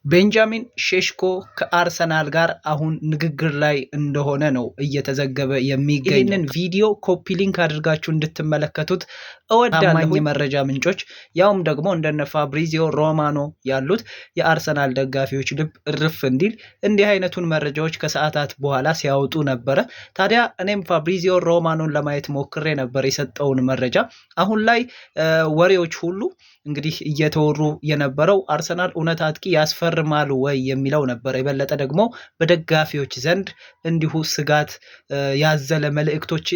ቤንጃሚን ሼሽኮ ከአርሰናል ጋር አሁን ንግግር ላይ እንደሆነ ነው እየተዘገበ የሚገኘው። ይህንን ቪዲዮ ኮፒ ሊንክ አድርጋችሁ እንድትመለከቱት እወዳለሁ። የመረጃ ምንጮች ያውም ደግሞ እንደነ ፋብሪዚዮ ሮማኖ ያሉት የአርሰናል ደጋፊዎች ልብ እርፍ እንዲል እንዲህ አይነቱን መረጃዎች ከሰዓታት በኋላ ሲያወጡ ነበረ። ታዲያ እኔም ፋብሪዚዮ ሮማኖን ለማየት ሞክሬ ነበር የሰጠውን መረጃ። አሁን ላይ ወሬዎች ሁሉ እንግዲህ እየተወሩ የነበረው አርሰናል እውነት አጥቂ ያስፈርማል ወይ የሚለው ነበር። የበለጠ ደግሞ በደጋፊዎች ዘንድ እንዲሁ ስጋት ያዘለ መልእክቶች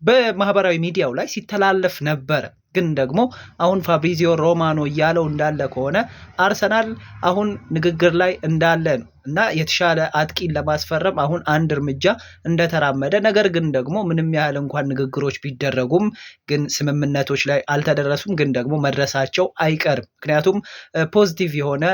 በማህበራዊ ሚዲያው ላይ ሲተላለፍ ነበረ። ግን ደግሞ አሁን ፋብሪዚዮ ሮማኖ እያለው እንዳለ ከሆነ አርሰናል አሁን ንግግር ላይ እንዳለ ነው እና የተሻለ አጥቂን ለማስፈረም አሁን አንድ እርምጃ እንደተራመደ፣ ነገር ግን ደግሞ ምንም ያህል እንኳን ንግግሮች ቢደረጉም ግን ስምምነቶች ላይ አልተደረሱም። ግን ደግሞ መድረሳቸው አይቀርም። ምክንያቱም ፖዚቲቭ የሆነ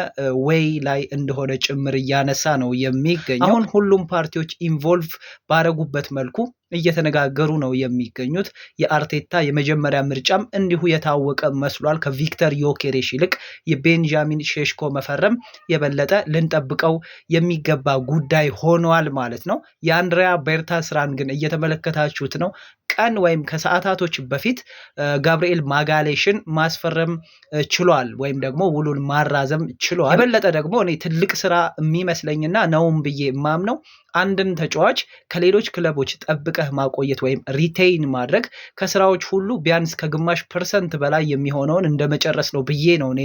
ዌይ ላይ እንደሆነ ጭምር እያነሳ ነው የሚገኘው። አሁን ሁሉም ፓርቲዎች ኢንቮልቭ ባረጉበት መልኩ እየተነጋገሩ ነው የሚገኙት። የአርቴታ የመጀመሪያ ምርጫም እንዲሁ የታወቀ መስሏል። ከቪክተር ዮኬሬሽ ይልቅ የቤንጃሚን ሼሽኮ መፈረም የበለጠ ልንጠብቀው የሚገባ ጉዳይ ሆኗል ማለት ነው። የአንድሪያ ቤርታ ስራን ግን እየተመለከታችሁት ነው። ቀን ወይም ከሰዓታቶች በፊት ጋብርኤል ማጋሌሽን ማስፈረም ችሏል፣ ወይም ደግሞ ውሉን ማራዘም ችሏል። የበለጠ ደግሞ እኔ ትልቅ ስራ የሚመስለኝና ነውም ብዬ የማምነው አንድን ተጫዋች ከሌሎች ክለቦች ጠብቀህ ማቆየት ወይም ሪቴይን ማድረግ ከስራዎች ሁሉ ቢያንስ ከግማሽ ፐርሰንት በላይ የሚሆነውን እንደመጨረስ ነው ብዬ ነው እኔ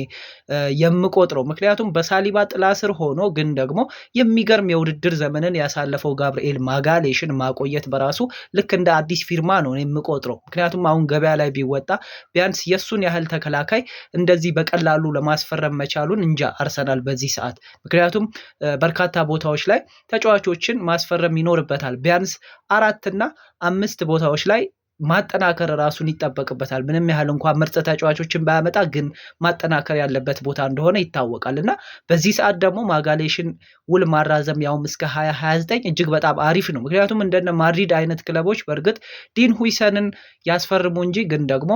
የምቆጥረው። ምክንያቱም በሳሊባ ጥላ ስር ሆኖ ግን ደግሞ የሚገርም የውድድር ዘመንን ያሳለፈው ጋብርኤል ማጋሌሽን ማቆየት በራሱ ልክ እንደ አዲስ ፊርማ ነው የምቆጥረው። ምክንያቱም አሁን ገበያ ላይ ቢወጣ ቢያንስ የሱን ያህል ተከላካይ እንደዚህ በቀላሉ ለማስፈረም መቻሉን እንጃ አርሰናል በዚህ ሰዓት። ምክንያቱም በርካታ ቦታዎች ላይ ተጫዋቾችን ማስፈረም ይኖርበታል። ቢያንስ 4 እና 5 ቦታዎች ላይ ማጠናከር ራሱን ይጠበቅበታል። ምንም ያህል እንኳን ምርጥ ተጫዋቾችን ባያመጣ ግን ማጠናከር ያለበት ቦታ እንደሆነ ይታወቃል እና በዚህ ሰዓት ደግሞ ማጋሌሽን ውል ማራዘም ያውም እስከ 2029 እጅግ በጣም አሪፍ ነው። ምክንያቱም እንደነ ማድሪድ አይነት ክለቦች በእርግጥ ዲን ሁይሰንን ያስፈርሙ እንጂ ግን ደግሞ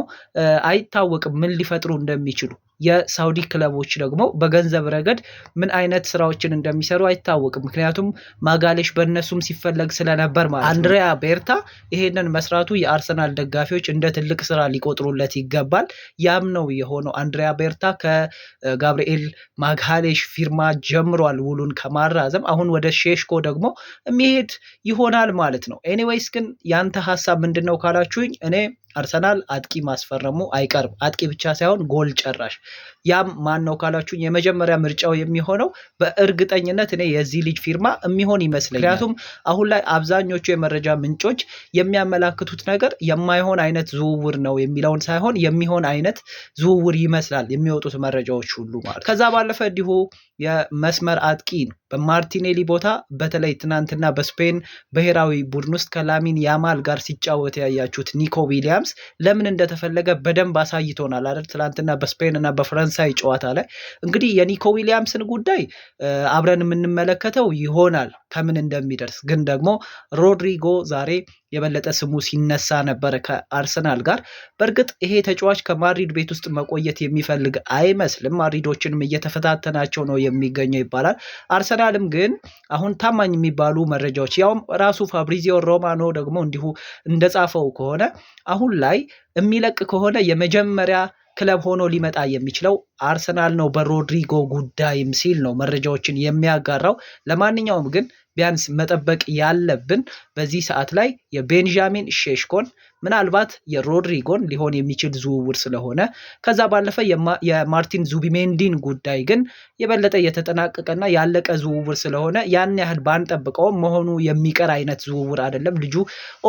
አይታወቅም ምን ሊፈጥሩ እንደሚችሉ። የሳውዲ ክለቦች ደግሞ በገንዘብ ረገድ ምን አይነት ስራዎችን እንደሚሰሩ አይታወቅም። ምክንያቱም ማጋሌሽ በእነሱም ሲፈለግ ስለነበር ማለት ነው። አንድሪያ ቤርታ ይሄንን መስራቱ የአርሰናል ደጋፊዎች እንደ ትልቅ ስራ ሊቆጥሩለት ይገባል። ያም ነው የሆነው። አንድሪያ ቤርታ ከጋብርኤል ማጋሌሽ ፊርማ ጀምሯል ውሉን ከማራዘም። አሁን ወደ ሼሽኮ ደግሞ የሚሄድ ይሆናል ማለት ነው። ኤኒዌይስ ግን ያንተ ሀሳብ ምንድን ነው ካላችሁኝ እኔ አርሰናል አጥቂ ማስፈረሙ አይቀርም። አጥቂ ብቻ ሳይሆን ጎል ጨራሽ። ያም ማን ነው ካላችሁኝ የመጀመሪያ ምርጫው የሚሆነው በእርግጠኝነት እኔ የዚህ ልጅ ፊርማ የሚሆን ይመስለኛል። ምክንያቱም አሁን ላይ አብዛኞቹ የመረጃ ምንጮች የሚያመላክቱት ነገር የማይሆን አይነት ዝውውር ነው የሚለውን ሳይሆን የሚሆን አይነት ዝውውር ይመስላል የሚወጡት መረጃዎች ሁሉ ማለት። ከዛ ባለፈ እንዲሁ የመስመር አጥቂ ነው በማርቲኔሊ ቦታ በተለይ ትናንትና በስፔን ብሔራዊ ቡድን ውስጥ ከላሚን ያማል ጋር ሲጫወት ያያችሁት ኒኮ ዊሊያምስ ለምን እንደተፈለገ በደንብ አሳይቶናል አይደል? ትናንትና በስፔን እና በፈረንሳይ ጨዋታ ላይ እንግዲህ የኒኮ ዊሊያምስን ጉዳይ አብረን የምንመለከተው ይሆናል ከምን እንደሚደርስ። ግን ደግሞ ሮድሪጎ ዛሬ የበለጠ ስሙ ሲነሳ ነበረ ከአርሰናል ጋር። በእርግጥ ይሄ ተጫዋች ከማድሪድ ቤት ውስጥ መቆየት የሚፈልግ አይመስልም። ማድሪዶችንም እየተፈታተናቸው ነው የሚገኘው ይባላል። አርሰናልም ግን አሁን ታማኝ የሚባሉ መረጃዎች ያውም ራሱ ፋብሪዚዮ ሮማኖ ደግሞ እንዲሁ እንደጻፈው ከሆነ አሁን ላይ የሚለቅ ከሆነ የመጀመሪያ ክለብ ሆኖ ሊመጣ የሚችለው አርሰናል ነው በሮድሪጎ ጉዳይም ሲል ነው መረጃዎችን የሚያጋራው። ለማንኛውም ግን ቢያንስ መጠበቅ ያለብን በዚህ ሰዓት ላይ የቤንጃሚን ሼሽኮን ምናልባት የሮድሪጎን ሊሆን የሚችል ዝውውር ስለሆነ፣ ከዛ ባለፈ የማርቲን ዙቢሜንዲን ጉዳይ ግን የበለጠ የተጠናቀቀና ያለቀ ዝውውር ስለሆነ ያን ያህል ባንጠብቀውም መሆኑ የሚቀር አይነት ዝውውር አይደለም። ልጁ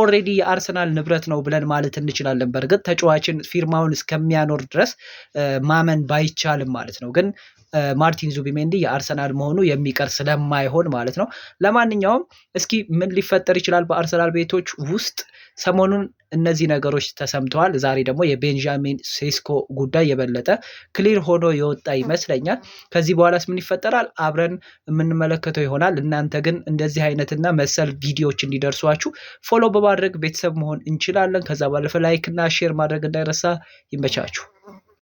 ኦልሬዲ የአርሰናል ንብረት ነው ብለን ማለት እንችላለን። በእርግጥ ተጫዋችን ፊርማውን እስከሚያኖር ድረስ ማመን ባይቻልም ማለት ነው። ግን ማርቲን ዙቢሜንዲ የአርሰናል መሆኑ የሚቀር ስለማይሆን ማለት ነው። ለማንኛውም እስኪ ምን ሊፈጠር ይችላል በአርሰናል ቤቶች ውስጥ ሰሞኑን እነዚህ ነገሮች ተሰምተዋል። ዛሬ ደግሞ የቤንጃሚን ሴስኮ ጉዳይ የበለጠ ክሊር ሆኖ የወጣ ይመስለኛል። ከዚህ በኋላስ ምን ይፈጠራል አብረን የምንመለከተው ይሆናል። እናንተ ግን እንደዚህ አይነትና መሰል ቪዲዮዎች እንዲደርሷችሁ ፎሎ በማድረግ ቤተሰብ መሆን እንችላለን። ከዛ ባለፈ ላይክ እና ሼር ማድረግ እንዳይረሳ። ይመቻችሁ።